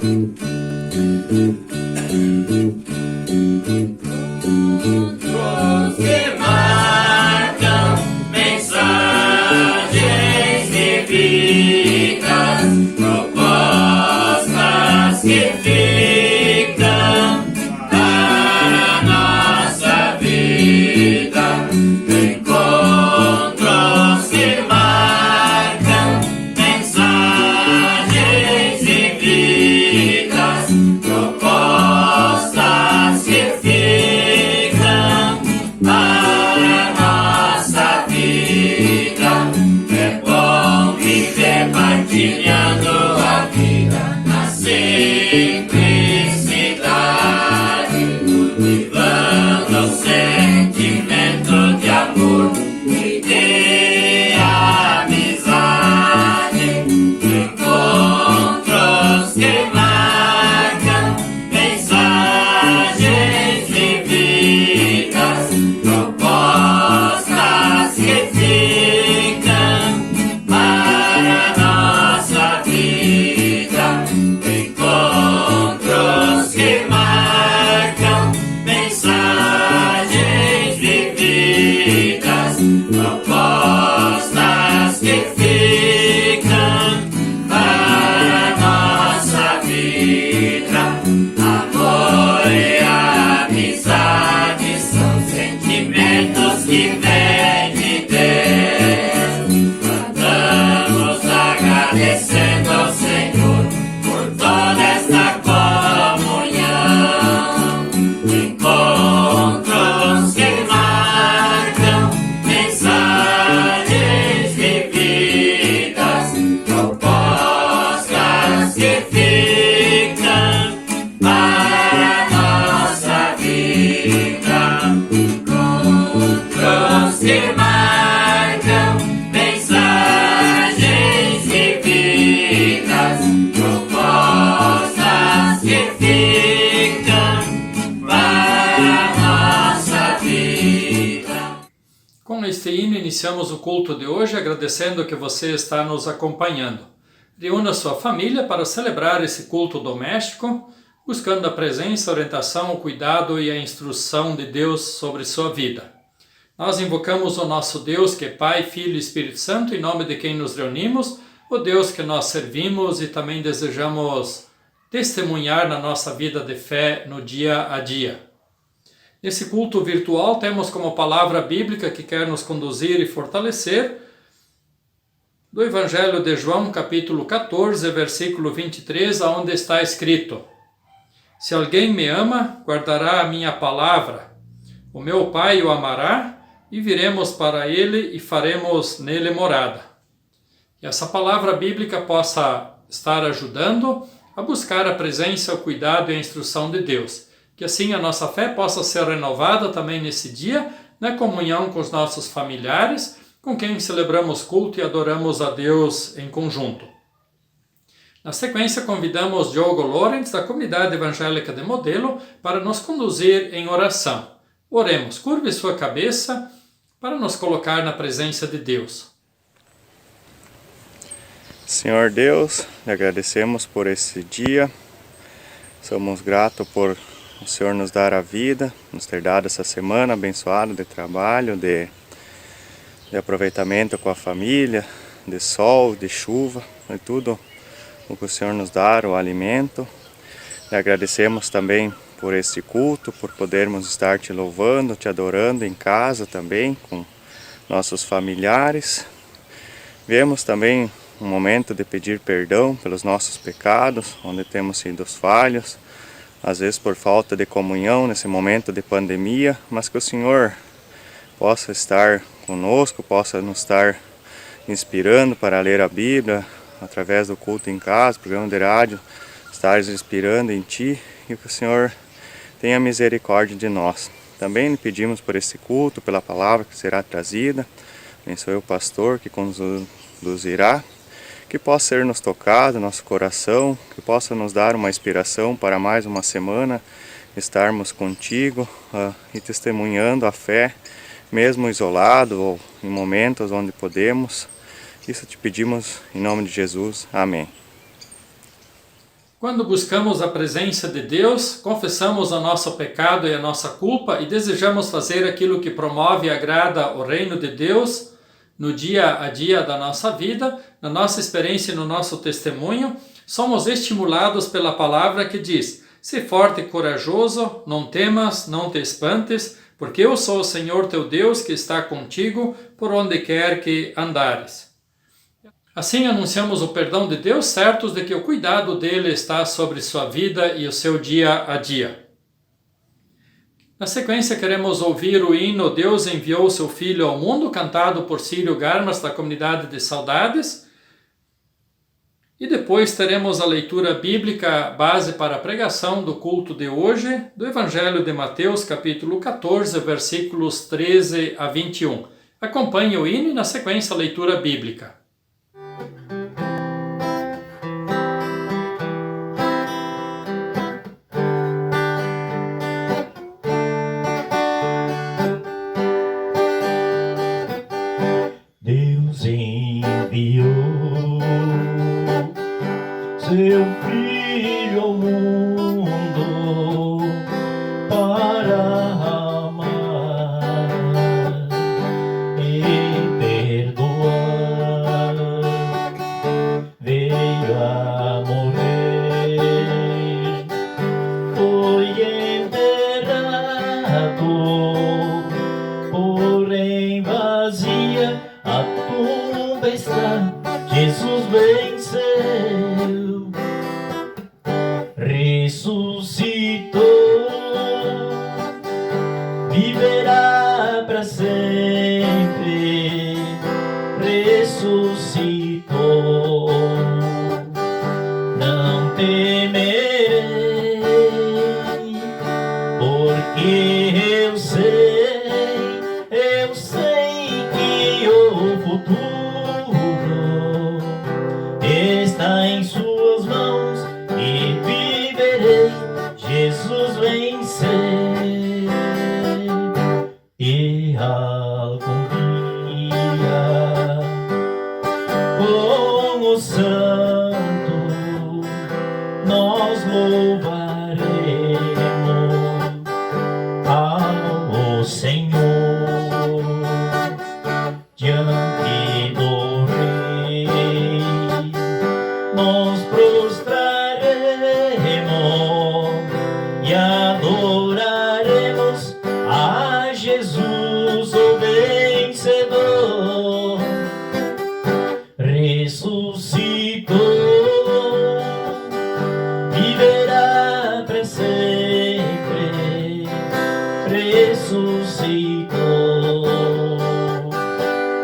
Que marcam mensagens divinas, propostas que ficam para nossa vida. Encontros que marcam mensagens divinas, propostas que ficam para nossa vida. É bom viver partilhando a vida na simplicidade, cultivando o sentimento de amor e de amizade. Encontros que marcam mensagens divinas, propostas que ficam para nossa vida. Encontros que marcam mensagens divinas, propostas que ficam para nossa vida. Amor e amizade são sentimentos que vêm de Deus. Cantamos agradecendo ao Senhor por toda esta comunhão. Encontros que marcam mensagens divinas, propostas que ficam para nossa vida. Encontros que marcam mensagens divinas, propostas que ficam para nossa vida. Com este hino iniciamos o culto de hoje agradecendo que você está nos acompanhando. Reúna sua família para celebrar esse culto doméstico, buscando a presença, a orientação, o cuidado e a instrução de Deus sobre sua vida. Nós invocamos o nosso Deus, que é Pai, Filho e Espírito Santo, em nome de quem nos reunimos, o Deus que nós servimos e também desejamos testemunhar na nossa vida de fé no dia a dia. Nesse culto virtual temos como palavra bíblica que quer nos conduzir e fortalecer do Evangelho de João, capítulo 14, versículo 23, onde está escrito: Se alguém me ama, guardará a minha palavra. O meu Pai o amará, e viremos para ele e faremos nele morada. Que essa palavra bíblica possa estar ajudando a buscar a presença, o cuidado e a instrução de Deus. Que assim a nossa fé possa ser renovada também nesse dia, na comunhão com os nossos familiares, com quem celebramos culto e adoramos a Deus em conjunto. Na sequência, convidamos Diogo Lorenz, da Comunidade Evangélica de Modelo, para nos conduzir em oração. Oremos, curve sua cabeça para nos colocar na presença de Deus. Senhor Deus, lhe agradecemos por esse dia. Somos gratos por o Senhor nos dar a vida, nos ter dado essa semana abençoada de trabalho, de aproveitamento com a família, de sol, de chuva, de tudo o que o Senhor nos dá, o alimento. Lhe agradecemos também por este culto, por podermos estar te louvando, te adorando em casa também, com nossos familiares. Viemos também um momento de pedir perdão pelos nossos pecados, onde temos sido falhos, às vezes por falta de comunhão nesse momento de pandemia, mas que o Senhor possa estar conosco, possa nos estar inspirando para ler a Bíblia, através do culto em casa, programa de rádio, estar inspirando em Ti, e que o Senhor tenha misericórdia de nós. Também lhe pedimos por esse culto, pela palavra que será trazida. Abençoe o pastor que conduzirá, que possa ser nos tocado, nosso coração, que possa nos dar uma inspiração para mais uma semana estarmos contigo e testemunhando a fé, mesmo isolado ou em momentos onde podemos. Isso te pedimos em nome de Jesus. Amém. Quando buscamos a presença de Deus, confessamos o nosso pecado e a nossa culpa e desejamos fazer aquilo que promove e agrada o reino de Deus no dia a dia da nossa vida, na nossa experiência e no nosso testemunho, somos estimulados pela palavra que diz: "Se forte e corajoso, não temas, não te espantes, porque eu sou o Senhor teu Deus que está contigo por onde quer que andares." Assim anunciamos o perdão de Deus, certos de que o cuidado dele está sobre sua vida e o seu dia a dia. Na sequência, queremos ouvir o hino "Deus enviou seu Filho ao mundo", cantado por Círio Garmas, da Comunidade de Saudades. E depois teremos a leitura bíblica base para a pregação do culto de hoje, do Evangelho de Mateus, capítulo 14, versículos 13 a 21. Acompanhe o hino e, na sequência, a leitura bíblica. Deus enviou seu Filho ao mundo para amar e perdoar. Veio a morrer, foi enterrado, porém vazia a tumba está. Jesus venceu, ressuscitou, viverá para sempre. Ressuscitou, não temerei, porque eu sei que o futuro está em suas mãos e viverei. Jesus venceu, e algum dia com o santo nós louvaremos ao Senhor diante do Rei. Nos prostraremos e adoraremos a Jesus, o vencedor. Ressuscitou, viverá para sempre. Ressuscitou,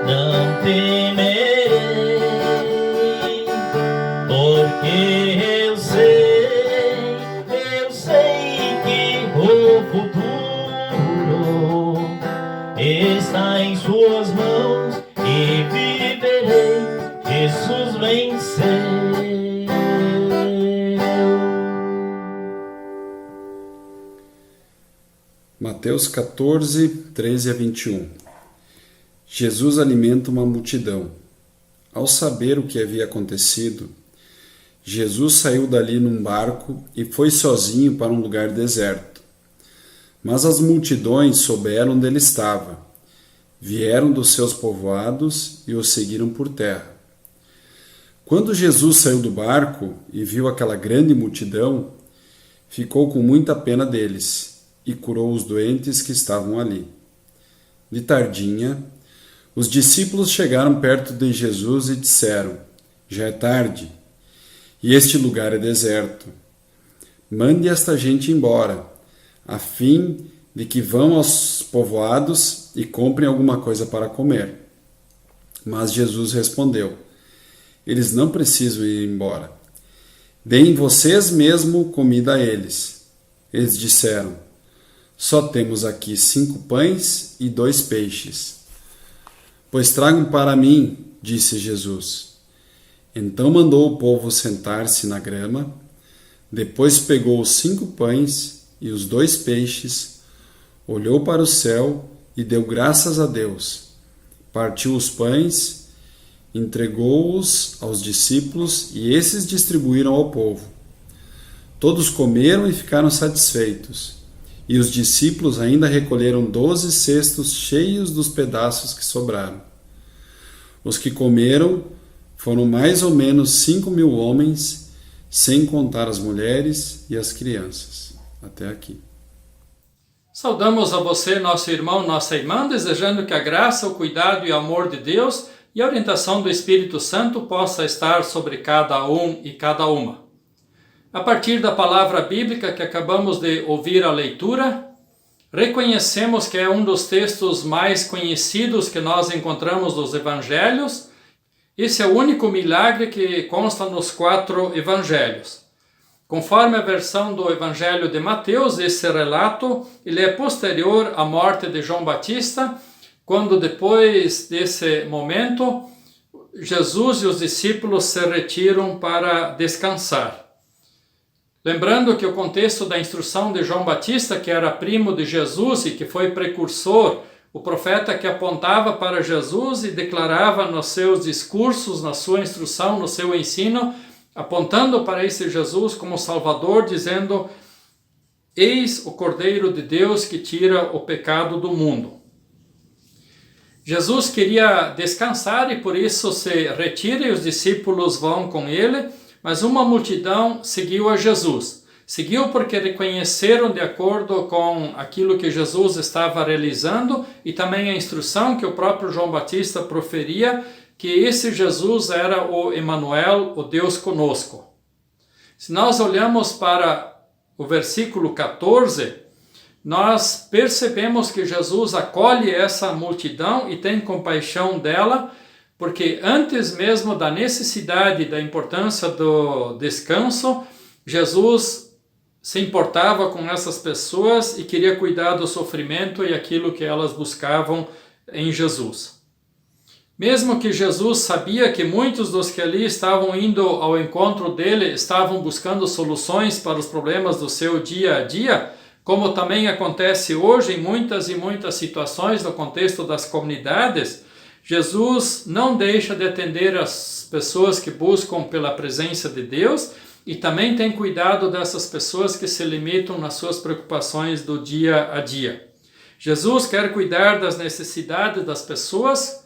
não temerei, porque eu sei que o futuro está em suas mãos e viverei. Jesus venceu. Mateus 14, 13 a 21. Jesus alimenta uma multidão. Ao saber o que havia acontecido, Jesus saiu dali num barco e foi sozinho para um lugar deserto. Mas as multidões souberam onde ele estava. Vieram dos seus povoados e o seguiram por terra. Quando Jesus saiu do barco e viu aquela grande multidão, ficou com muita pena deles e curou os doentes que estavam ali. De tardinha, os discípulos chegaram perto de Jesus e disseram: "Já é tarde, e este lugar é deserto. Mande esta gente embora, a fim de que vão aos povoados e comprem alguma coisa para comer." Mas Jesus respondeu: "Eles não precisam ir embora. Deem vocês mesmo comida a eles." Eles disseram: "Só temos aqui 5 pães e 2 peixes." "Pois tragam para mim", disse Jesus. Então mandou o povo sentar-se na grama, depois pegou os 5 pães e os 2 peixes, olhou para o céu e deu graças a Deus. Partiu os pães, entregou-os aos discípulos e esses distribuíram ao povo. Todos comeram e ficaram satisfeitos. E os discípulos ainda recolheram 12 cestos cheios dos pedaços que sobraram. Os que comeram foram mais ou menos 5.000 homens, sem contar as mulheres e as crianças. Até aqui. Saudamos a você, nosso irmão, nossa irmã, desejando que a graça, o cuidado e o amor de Deus e a orientação do Espírito Santo possa estar sobre cada um e cada uma. A partir da palavra bíblica que acabamos de ouvir a leitura, reconhecemos que é um dos textos mais conhecidos que nós encontramos nos evangelhos. Esse é o único milagre que consta nos 4 evangelhos. Conforme a versão do Evangelho de Mateus, esse relato ele é posterior à morte de João Batista, quando depois desse momento, Jesus e os discípulos se retiram para descansar. Lembrando que o contexto da instrução de João Batista, que era primo de Jesus e que foi precursor, o profeta que apontava para Jesus e declarava nos seus discursos, na sua instrução, no seu ensino, apontando para esse Jesus como Salvador, dizendo: eis o Cordeiro de Deus que tira o pecado do mundo. Jesus queria descansar e por isso se retira e os discípulos vão com ele, mas uma multidão seguiu a Jesus. Seguiu porque reconheceram de acordo com aquilo que Jesus estava realizando e também a instrução que o próprio João Batista proferia, que esse Jesus era o Emanuel, o Deus conosco. Se nós olhamos para o versículo 14, nós percebemos que Jesus acolhe essa multidão e tem compaixão dela, porque antes mesmo da necessidade, da importância do descanso, Jesus se importava com essas pessoas e queria cuidar do sofrimento e aquilo que elas buscavam em Jesus. Mesmo que Jesus sabia que muitos dos que ali estavam indo ao encontro dele estavam buscando soluções para os problemas do seu dia a dia, como também acontece hoje em muitas e muitas situações no contexto das comunidades, Jesus não deixa de atender as pessoas que buscam pela presença de Deus e também tem cuidado dessas pessoas que se limitam nas suas preocupações do dia a dia. Jesus quer cuidar das necessidades das pessoas,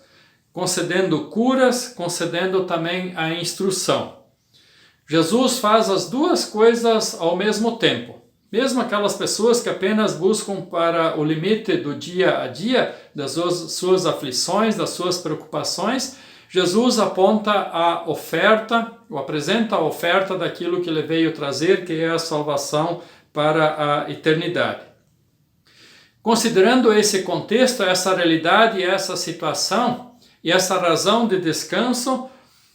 concedendo curas, concedendo também a instrução. Jesus faz as duas coisas ao mesmo tempo. Mesmo aquelas pessoas que apenas buscam para o limite do dia a dia, das suas aflições, das suas preocupações, Jesus aponta a oferta, ou apresenta a oferta daquilo que ele veio trazer, que é a salvação para a eternidade. Considerando esse contexto, essa realidade e essa situação, e essa razão de descanso,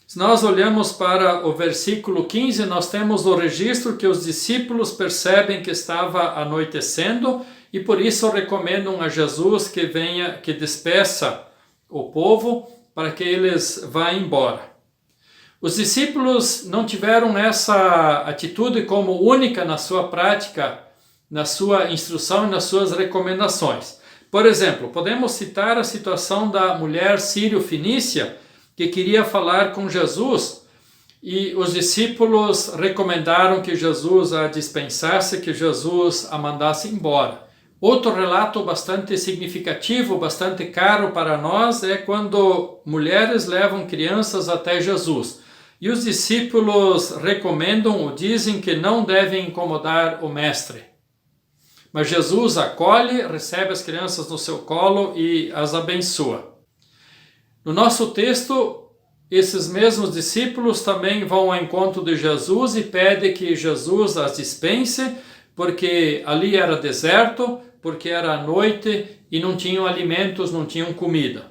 se nós olhamos para o versículo 15, nós temos o registro que os discípulos percebem que estava anoitecendo e por isso recomendam a Jesus que venha, que despeça o povo para que eles vá embora. Os discípulos não tiveram essa atitude como única na sua prática, na sua instrução e nas suas recomendações. Por exemplo, podemos citar a situação da mulher sírio-fenícia que queria falar com Jesus e os discípulos recomendaram que Jesus a dispensasse, que Jesus a mandasse embora. Outro relato bastante significativo, bastante caro para nós, é quando mulheres levam crianças até Jesus. E os discípulos recomendam ou dizem que não devem incomodar o mestre. Mas Jesus acolhe, recebe as crianças no seu colo e as abençoa. No nosso texto, esses mesmos discípulos também vão ao encontro de Jesus e pedem que Jesus as dispense, porque ali era deserto, porque era noite e não tinham alimentos, não tinham comida.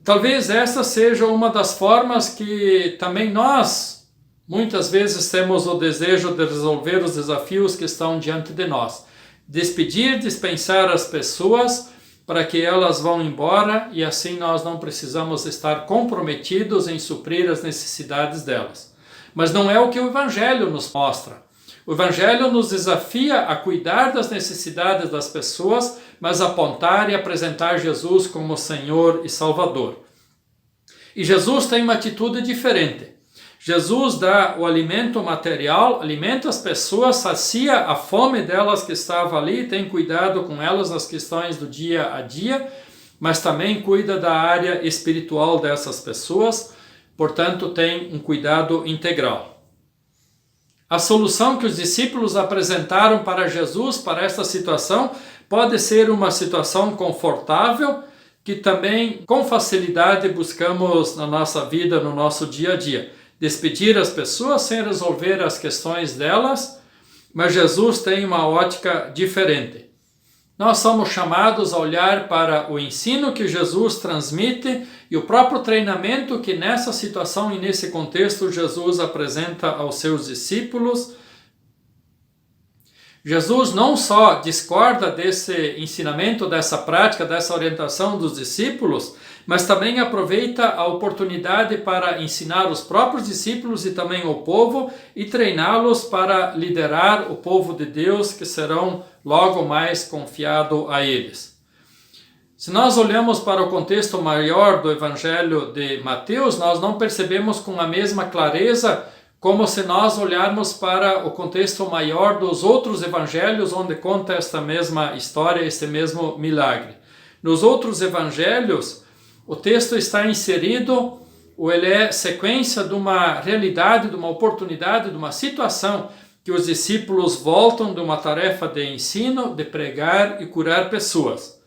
Talvez esta seja uma das formas que também nós, muitas vezes, temos o desejo de resolver os desafios que estão diante de nós. Despedir, dispensar as pessoas para que elas vão embora e assim nós não precisamos estar comprometidos em suprir as necessidades delas. Mas não é o que o Evangelho nos mostra. O Evangelho nos desafia a cuidar das necessidades das pessoas, mas apontar e apresentar Jesus como Senhor e Salvador. E Jesus tem uma atitude diferente. Jesus dá o alimento material, alimenta as pessoas, sacia a fome delas que estava ali, tem cuidado com elas nas questões do dia a dia, mas também cuida da área espiritual dessas pessoas, portanto tem um cuidado integral. A solução que os discípulos apresentaram para Jesus, para esta situação, pode ser uma situação confortável, que também com facilidade buscamos na nossa vida, no nosso dia a dia. Despedir as pessoas sem resolver as questões delas, mas Jesus tem uma ótica diferente. Nós somos chamados a olhar para o ensino que Jesus transmite e o próprio treinamento que nessa situação e nesse contexto Jesus apresenta aos seus discípulos. Jesus não só discorda desse ensinamento, dessa prática, dessa orientação dos discípulos, mas também aproveita a oportunidade para ensinar os próprios discípulos e também o povo e treiná-los para liderar o povo de Deus que serão logo mais confiado a eles. Se nós olhamos para o contexto maior do Evangelho de Mateus, nós não percebemos com a mesma clareza como se nós olharmos para o contexto maior dos outros evangelhos, onde conta esta mesma história, este mesmo milagre. Nos outros evangelhos, o texto está inserido, ou ele é sequência de uma realidade, de uma oportunidade, de uma situação que os discípulos voltam de uma tarefa de ensino, de pregar e curar pessoas.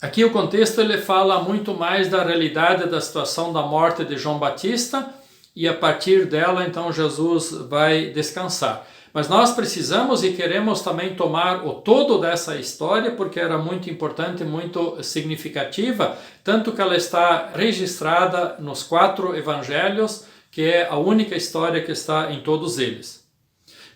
Aqui o contexto ele fala muito mais da realidade da situação da morte de João Batista, e a partir dela, então, Jesus vai descansar. Mas nós precisamos e queremos também tomar o todo dessa história, porque era muito importante, muito significativa, tanto que ela está registrada nos 4 evangelhos, que é a única história que está em todos eles.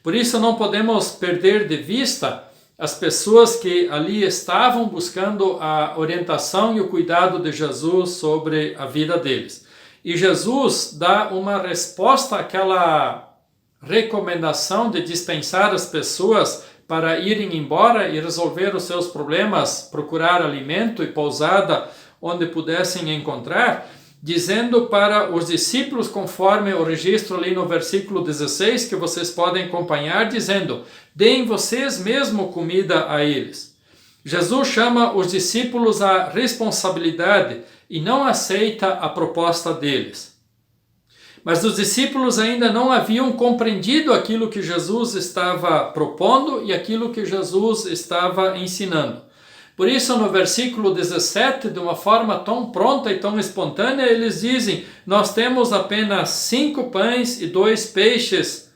Por isso não podemos perder de vista as pessoas que ali estavam buscando a orientação e o cuidado de Jesus sobre a vida deles. E Jesus dá uma resposta àquela recomendação de dispensar as pessoas para irem embora e resolver os seus problemas, procurar alimento e pousada onde pudessem encontrar, dizendo para os discípulos, conforme o registro ali no versículo 16, que vocês podem acompanhar, dizendo: deem vocês mesmo comida a eles. Jesus chama os discípulos à responsabilidade e não aceita a proposta deles. Mas os discípulos ainda não haviam compreendido aquilo que Jesus estava propondo e aquilo que Jesus estava ensinando. Por isso, no versículo 17, de uma forma tão pronta e tão espontânea, eles dizem: nós temos apenas 5 pães e 2 peixes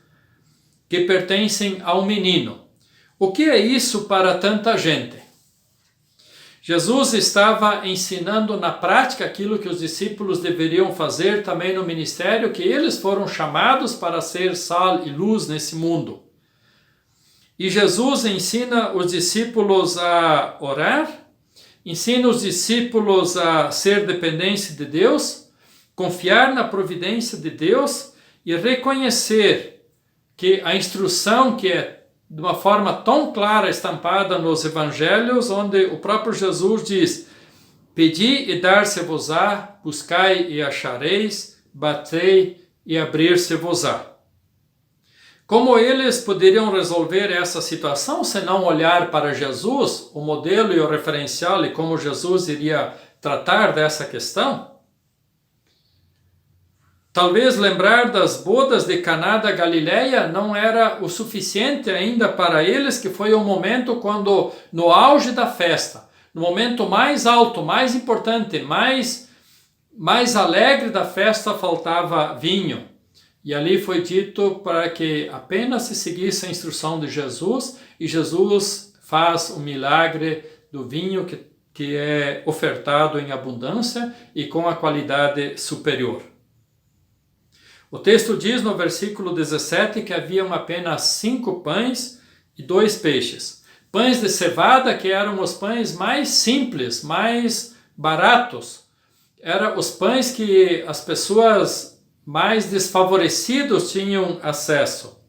que pertencem ao menino. O que é isso para tanta gente? Jesus estava ensinando na prática aquilo que os discípulos deveriam fazer também no ministério, que eles foram chamados para ser sal e luz nesse mundo. E Jesus ensina os discípulos a orar, ensina os discípulos a ser dependentes de Deus, confiar na providência de Deus e reconhecer que a instrução que é de uma forma tão clara estampada nos evangelhos, onde o próprio Jesus diz: pedi e dar-se-vos-á, buscai e achareis, batei e abrir-se-vos-á. Como eles poderiam resolver essa situação se não olhar para Jesus, o modelo e o referencial, e como Jesus iria tratar dessa questão? Talvez lembrar das bodas de Caná da Galileia não era o suficiente ainda para eles, que foi o momento quando, no auge da festa, no momento mais alto, mais importante, mais alegre da festa, faltava vinho. E ali foi dito para que apenas se seguisse a instrução de Jesus, e Jesus faz o milagre do vinho que é ofertado em abundância e com a qualidade superior. O texto diz no versículo 17 que haviam apenas 5 pães e 2 peixes. Pães de cevada, que eram os pães mais simples, mais baratos. Eram os pães que as pessoas mais desfavorecidas tinham acesso.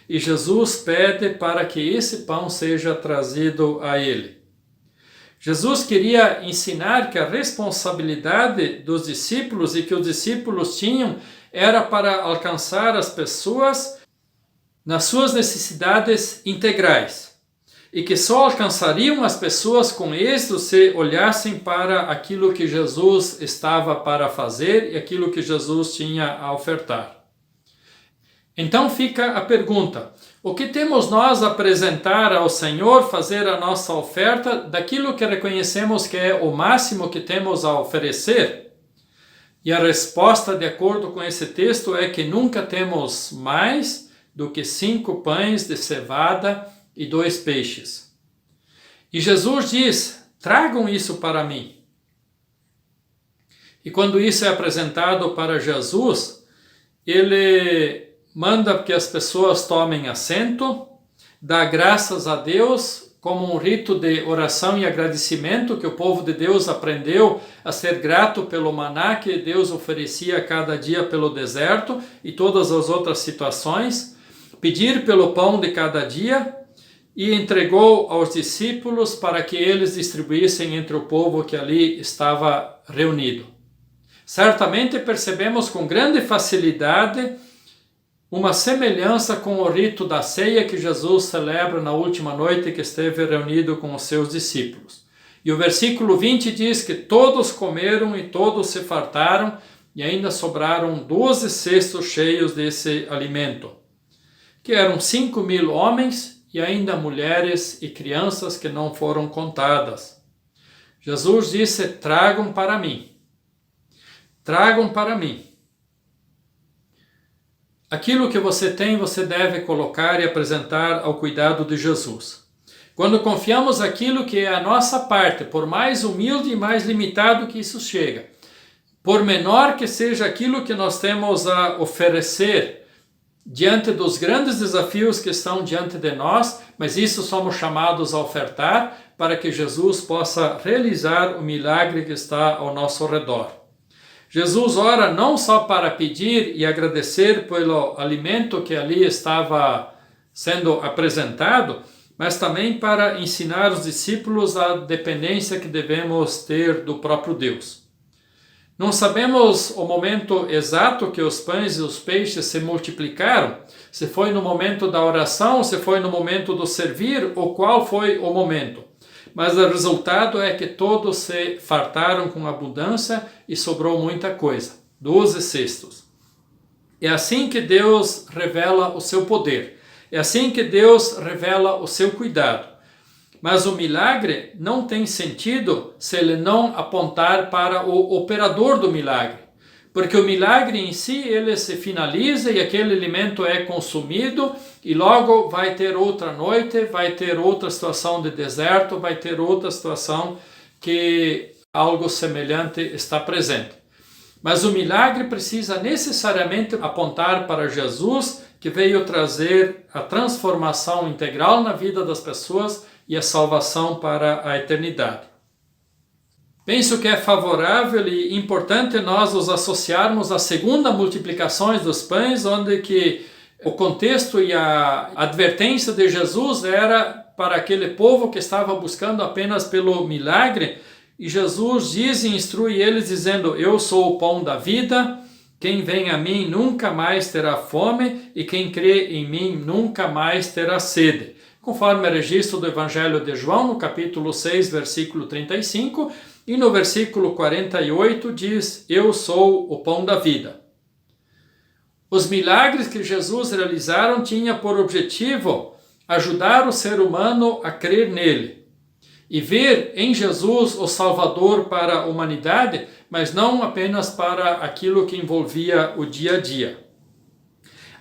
E Jesus pede para que esse pão seja trazido a ele. Jesus queria ensinar que a responsabilidade dos discípulos e que os discípulos tinham era para alcançar as pessoas nas suas necessidades integrais. E que só alcançariam as pessoas com êxito se olhassem para aquilo que Jesus estava para fazer e aquilo que Jesus tinha a ofertar. Então fica a pergunta: o que temos nós a apresentar ao Senhor, fazer a nossa oferta daquilo que reconhecemos que é o máximo que temos a oferecer? E a resposta, de acordo com esse texto, é que nunca temos mais do que 5 pães de cevada e 2 peixes. E Jesus diz: tragam isso para mim. E quando isso é apresentado para Jesus, ele manda que as pessoas tomem assento, dá graças a Deus como um rito de oração e agradecimento, que o povo de Deus aprendeu a ser grato pelo maná que Deus oferecia cada dia pelo deserto e todas as outras situações, pedir pelo pão de cada dia, e entregou aos discípulos para que eles distribuíssem entre o povo que ali estava reunido. Certamente percebemos com grande facilidade uma semelhança com o rito da ceia que Jesus celebra na última noite que esteve reunido com os seus discípulos. E o versículo 20 diz que todos comeram e todos se fartaram, e ainda sobraram 12 cestos cheios desse alimento, que eram 5.000 homens e ainda mulheres e crianças que não foram contadas. Jesus disse: tragam para mim. Tragam para mim. Aquilo que você tem, você deve colocar e apresentar ao cuidado de Jesus. Quando confiamos aquilo que é a nossa parte, por mais humilde e mais limitado que isso chega, por menor que seja aquilo que nós temos a oferecer diante dos grandes desafios que estão diante de nós, mas isso somos chamados a ofertar para que Jesus possa realizar o milagre que está ao nosso redor. Jesus ora não só para pedir e agradecer pelo alimento que ali estava sendo apresentado, mas também para ensinar os discípulos a dependência que devemos ter do próprio Deus. Não sabemos o momento exato que os pães e os peixes se multiplicaram, se foi no momento da oração, se foi no momento do servir, ou qual foi o momento. Mas o resultado é que todos se fartaram com abundância e sobrou muita coisa, 12 cestos. É assim que Deus revela o seu poder, é assim que Deus revela o seu cuidado. Mas o milagre não tem sentido se ele não apontar para o operador do milagre. Porque o milagre em si, ele se finaliza e aquele alimento é consumido e logo vai ter outra noite, vai ter outra situação de deserto, vai ter outra situação que algo semelhante está presente. Mas o milagre precisa necessariamente apontar para Jesus, que veio trazer a transformação integral na vida das pessoas e a salvação para a eternidade. Penso que é favorável e importante nós nos associarmos à segunda multiplicação dos pães, onde que o contexto e a advertência de Jesus era para aquele povo que estava buscando apenas pelo milagre, e Jesus diz e instrui eles dizendo: eu sou o pão da vida, quem vem a mim nunca mais terá fome, e quem crê em mim nunca mais terá sede. Conforme o registro do Evangelho de João, no capítulo 6, versículo 35, e no versículo 48 diz: eu sou o pão da vida. Os milagres que Jesus realizaram tinham por objetivo ajudar o ser humano a crer nele e ver em Jesus o Salvador para a humanidade, mas não apenas para aquilo que envolvia o dia a dia.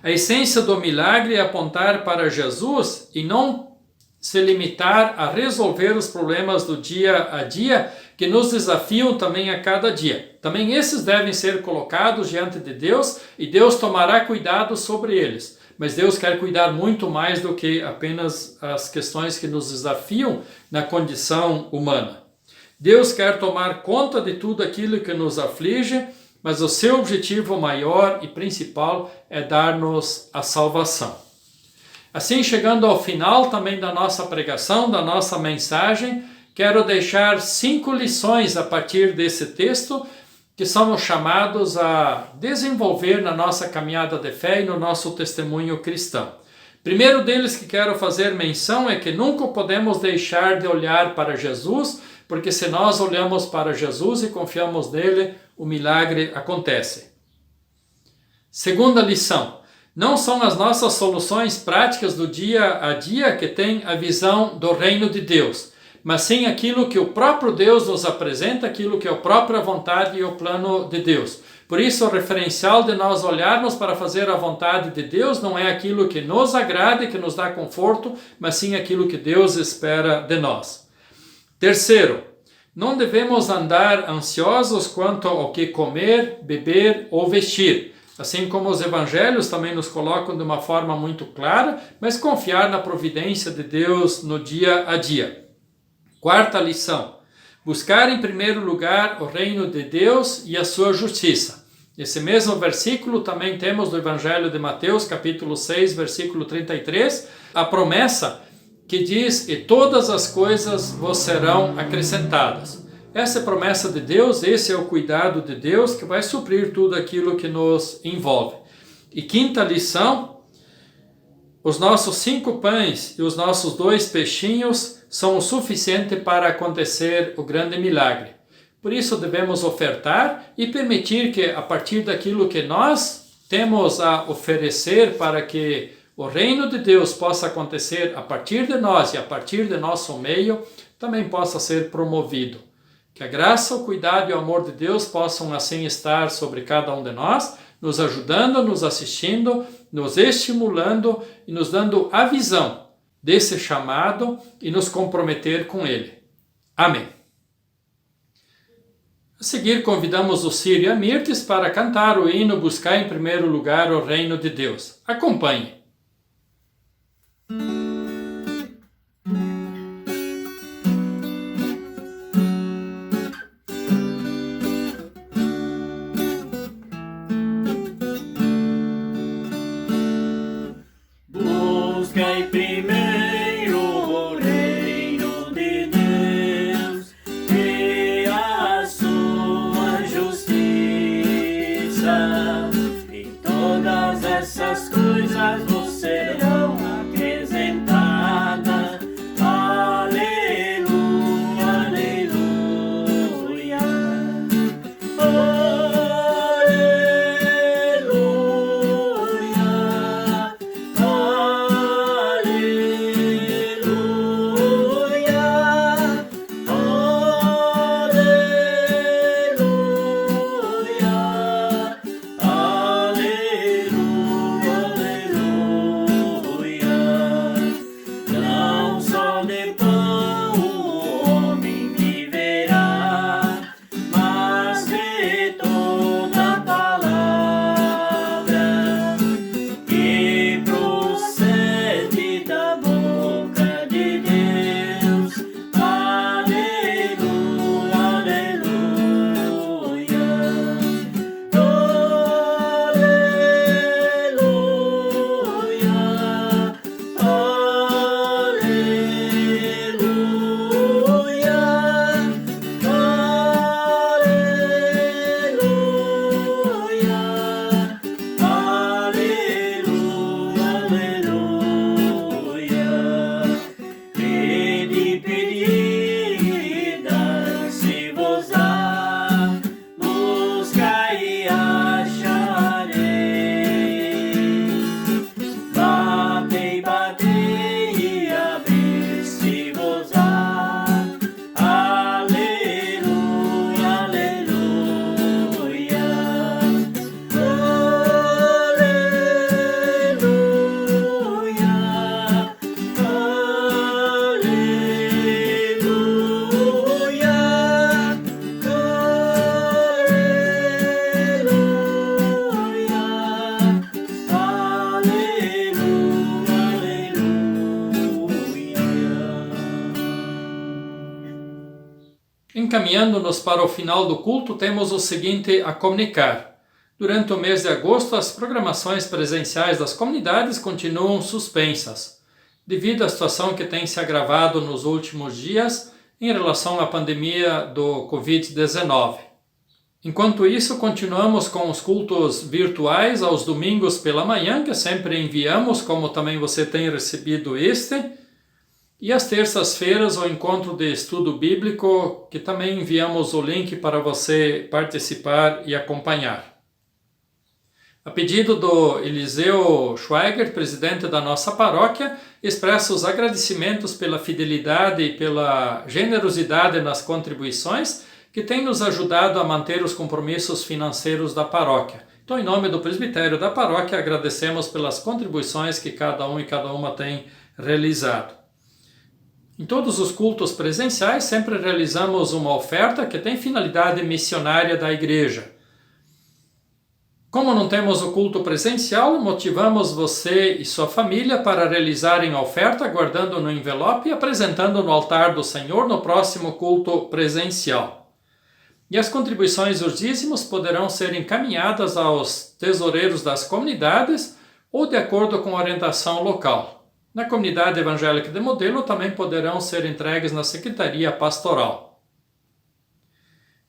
A essência do milagre é apontar para Jesus e não se limitar a resolver os problemas do dia a dia que nos desafiam também a cada dia. Também esses devem ser colocados diante de Deus e Deus tomará cuidado sobre eles. Mas Deus quer cuidar muito mais do que apenas as questões que nos desafiam na condição humana. Deus quer tomar conta de tudo aquilo que nos aflige, mas o seu objetivo maior e principal é dar-nos a salvação. Assim, chegando ao final também da nossa pregação, da nossa mensagem, quero deixar 5 lições a partir desse texto que somos chamados a desenvolver na nossa caminhada de fé e no nosso testemunho cristão. Primeiro deles que quero fazer menção é que nunca podemos deixar de olhar para Jesus, porque se nós olhamos para Jesus e confiamos nele, o milagre acontece. Segunda lição, não são as nossas soluções práticas do dia a dia que têm a visão do reino de Deus, mas sim aquilo que o próprio Deus nos apresenta, aquilo que é a própria vontade e o plano de Deus. Por isso, o referencial de nós olharmos para fazer a vontade de Deus não é aquilo que nos agrada e que nos dá conforto, mas sim aquilo que Deus espera de nós. Terceiro, não devemos andar ansiosos quanto ao que comer, beber ou vestir. Assim como os evangelhos também nos colocam de uma forma muito clara, mas confiar na providência de Deus no dia a dia. Quarta lição, buscar em primeiro lugar o reino de Deus e a sua justiça. Esse mesmo versículo também temos do Evangelho de Mateus, capítulo 6, versículo 33, a promessa que diz, e todas as coisas vos serão acrescentadas. Essa é a promessa de Deus, esse é o cuidado de Deus que vai suprir tudo aquilo que nos envolve. E quinta lição, os nossos 5 pães e os nossos 2 peixinhos são o suficiente para acontecer o grande milagre. Por isso devemos ofertar e permitir que a partir daquilo que nós temos a oferecer para que o reino de Deus possa acontecer a partir de nós e a partir de nosso meio, também possa ser promovido. Que a graça, o cuidado e o amor de Deus possam assim estar sobre cada um de nós, nos ajudando, nos assistindo, nos estimulando e nos dando a visão desse chamado e nos comprometer com ele. Amém. A seguir, convidamos o Ciro e a Mirtes para cantar o hino Buscar em Primeiro Lugar o Reino de Deus. Acompanhe. Busca em primeiro o reino de Deus e a sua justiça, e todas essas coisas vos serão acrescentadas. Aleluia, aleluia, não só de pão o homem viverá, mas de toda palavra que procede da boca de Deus. Aleluia, aleluia, Pede, pedi, dar-se-vos-á, buscai e achareis, batei, batei e abrir-se-vos-á. Aleluia, aleluia, Encaminhando-nos para o final do culto, temos o seguinte a comunicar. Durante o mês de agosto, as programações presenciais das comunidades continuam suspensas. Devido à situação que tem se agravado nos últimos dias, em relação à pandemia do Covid-19. Enquanto isso, continuamos com os cultos virtuais aos domingos pela manhã, que sempre enviamos, como também você tem recebido este. E às terças-feiras, o encontro de estudo bíblico, que também enviamos o link para você participar e acompanhar. A pedido do Eliseu Schweiger, presidente da nossa paróquia, expresso os agradecimentos pela fidelidade e pela generosidade nas contribuições que tem nos ajudado a manter os compromissos financeiros da paróquia. Então, em nome do presbitério da paróquia, agradecemos pelas contribuições que cada um e cada uma tem realizado. Em todos os cultos presenciais, sempre realizamos uma oferta que tem finalidade missionária da igreja. Como não temos o culto presencial, motivamos você e sua família para realizarem a oferta, guardando no envelope e apresentando no altar do Senhor no próximo culto presencial. E as contribuições dos dízimos poderão ser encaminhadas aos tesoureiros das comunidades ou de acordo com a orientação local. Na comunidade evangélica de Modelo também poderão ser entregues na Secretaria Pastoral.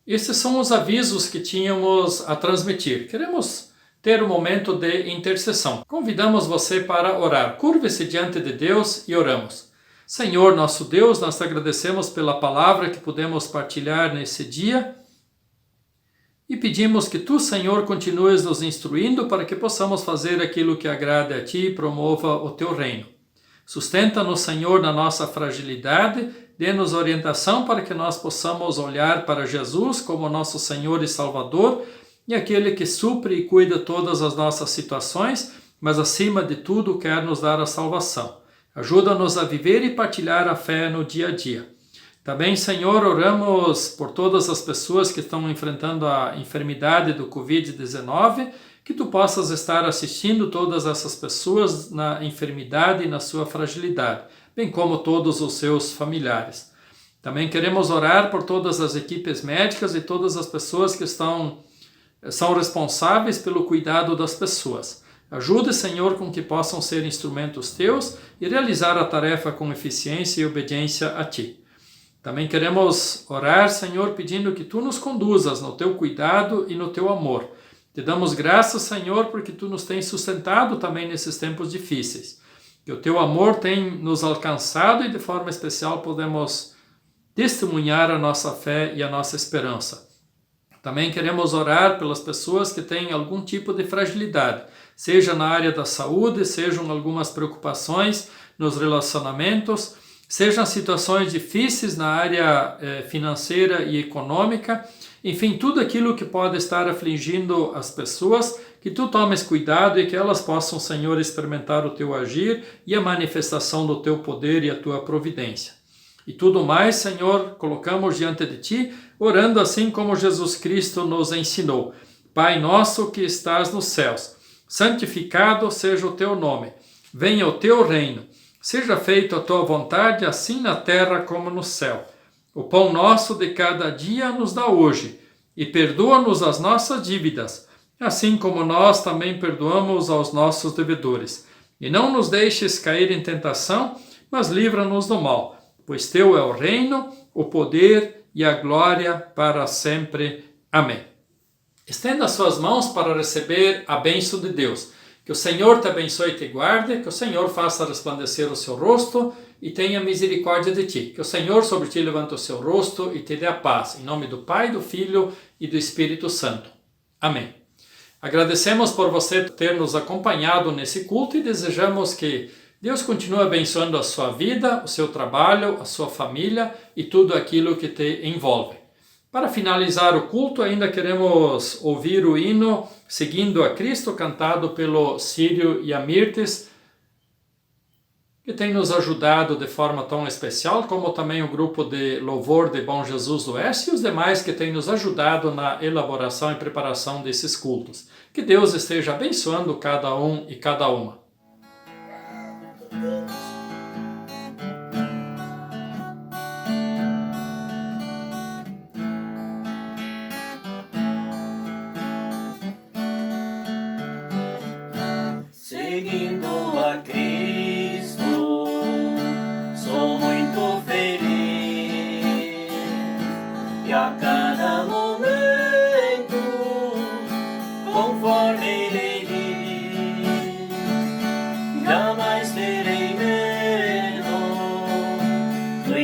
Esses são os avisos que tínhamos a transmitir. Queremos ter um momento de intercessão. Convidamos você para orar. Curve-se diante de Deus e oramos. Senhor, nosso Deus, nós te agradecemos pela palavra que pudemos partilhar nesse dia e pedimos que tu, Senhor, continues nos instruindo para que possamos fazer aquilo que agrade a ti e promova o teu reino. Sustenta-nos, Senhor, na nossa fragilidade, dê-nos orientação para que nós possamos olhar para Jesus como nosso Senhor e Salvador e aquele que supre e cuida todas as nossas situações, mas acima de tudo quer nos dar a salvação. Ajuda-nos a viver e partilhar a fé no dia a dia. Também, Senhor, oramos por todas as pessoas que estão enfrentando a enfermidade do Covid-19, que tu possas estar assistindo todas essas pessoas na enfermidade e na sua fragilidade, bem como todos os seus familiares. Também queremos orar por todas as equipes médicas e todas as pessoas que são responsáveis pelo cuidado das pessoas. Ajude, Senhor, com que possam ser instrumentos teus e realizar a tarefa com eficiência e obediência a ti. Também queremos orar, Senhor, pedindo que tu nos conduzas no teu cuidado e no teu amor. Te damos graças, Senhor, porque tu nos tens sustentado também nesses tempos difíceis. Que o teu amor tem nos alcançado e de forma especial podemos testemunhar a nossa fé e a nossa esperança. Também queremos orar pelas pessoas que têm algum tipo de fragilidade, seja na área da saúde, sejam algumas preocupações nos relacionamentos, sejam situações difíceis na área financeira e econômica, enfim, tudo aquilo que pode estar afligindo as pessoas, que tu tomes cuidado e que elas possam, Senhor, experimentar o teu agir e a manifestação do teu poder e a tua providência. E tudo mais, Senhor, colocamos diante de ti, orando assim como Jesus Cristo nos ensinou. Pai nosso que estás nos céus, santificado seja o teu nome, venha o teu reino. Seja feita a tua vontade, assim na terra como no céu. O pão nosso de cada dia nos dá hoje, e perdoa-nos as nossas dívidas, assim como nós também perdoamos aos nossos devedores. E não nos deixes cair em tentação, mas livra-nos do mal, pois teu é o reino, o poder e a glória para sempre. Amém. Estenda suas mãos para receber a bênção de Deus. Que o Senhor te abençoe e te guarde, que o Senhor faça resplandecer o seu rosto e tenha misericórdia de ti. Que o Senhor sobre ti levante o seu rosto e te dê a paz. Em nome do Pai, do Filho e do Espírito Santo. Amém. Agradecemos por você ter nos acompanhado nesse culto e desejamos que Deus continue abençoando a sua vida, o seu trabalho, a sua família e tudo aquilo que te envolve. Para finalizar o culto, ainda queremos ouvir o hino Seguindo a Cristo, cantado pelo Círio e a Mirtes, que tem nos ajudado de forma tão especial, como também o grupo de louvor de Bom Jesus do Oeste e os demais que têm nos ajudado na elaboração e preparação desses cultos. Que Deus esteja abençoando cada um e cada uma. Seguindo a Cristo, sou muito feliz.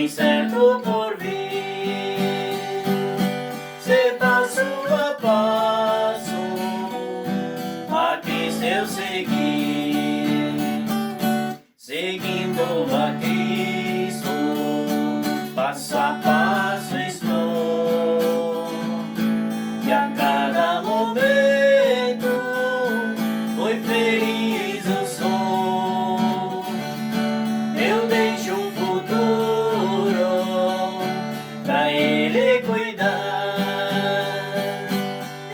bem certo por vir. Se passo a passo a Cristo eu seguir, seguindo a Cristo, passo a passo estou, e a cada momento foi feliz eu sou. Eu deixo o futuro pra Ele cuidar,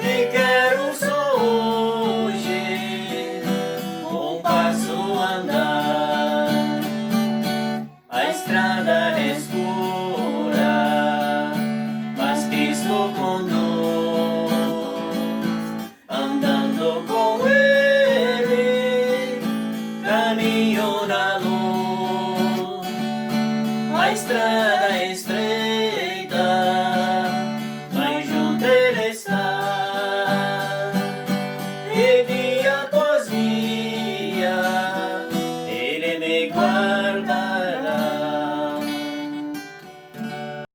e quero só hoje um passo andar. A estrada é escura, mas Cristo conduz, andando com Ele, caminho na luz. A estrada está